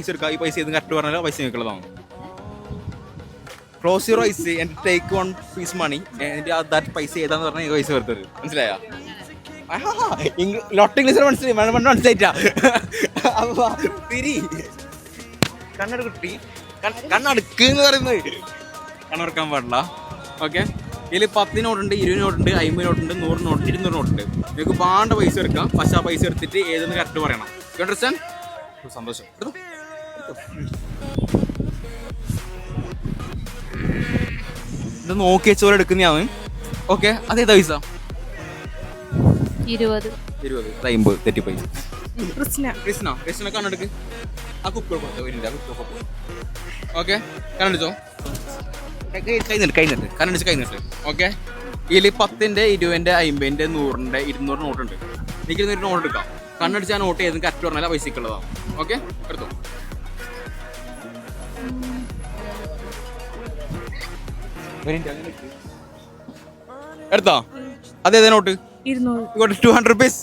പൈസ എടുക്കാം. ഈ പൈസ ഇത് കറക്റ്റ് പറഞ്ഞാൽ പൈസ നിൽക്കുള്ളതാണ്. Close your eyes and take 1 piece money that പൈസ ഏതാന്ന് പറഞ്ഞാൽ ഈ പൈസ വെറുതെ. മനസ്സിലായോ? ലോട്ട് ഇംഗ്ലീഷ് മനസ്സിലായിട്ടാ. തിരി കണ്ണട കുട്ടി കണ്ണടുക്ക് എന്ന് പറയുന്നത് കണ്ണടക്കാൻ പാടില്ല. ഓക്കെ, ഇതിൽ 10 നോട്ടുണ്ട്, 20 നോട്ടുണ്ട്, 50 നോട്ടുണ്ട്, 100 നോട്ടുണ്ട്, 200 നോട്ടുണ്ട്. നിങ്ങൾക്ക് പാണ്ട പൈസ എടുക്കാം. പക്ഷെ ആ പൈസ എടുത്തിട്ട് ഏതെന്ന് കറക്റ്റ് പറയണം. You understand? സന്തോഷം. ഇത് നോക്കി വെച്ചോലെ എടുക്കുന്നതാണ്. ഓക്കെ, അതേതാ പൈസ? 20 50 തെറ്റിപ്പോയി. കൃഷ്ണ കണ്ണെടുക്ക്. ആ കുപ്പികൾ കൊടുത്തോ. ഓക്കെ, കണ്ണെടുത്തോ. കൈ നീട്ട്. ഓക്കെ, ഇതിൽ 10ന്റെ 20ന്റെ 50ന്റെ 100ന്റെ 200 നോട്ടുണ്ട്. എനിക്ക് ഒരു നോട്ട് എടുക്കാം. കണ്ണടിച്ച് ആ നോട്ട് ചെയ്ത് കറക്റ്റ് പറഞ്ഞാൽ പൈസക്കുള്ളതാണ്. ഓക്കെ, എടുത്തോ. എടുത്തോ? അതേതാ നോട്ട്? 200 rupees.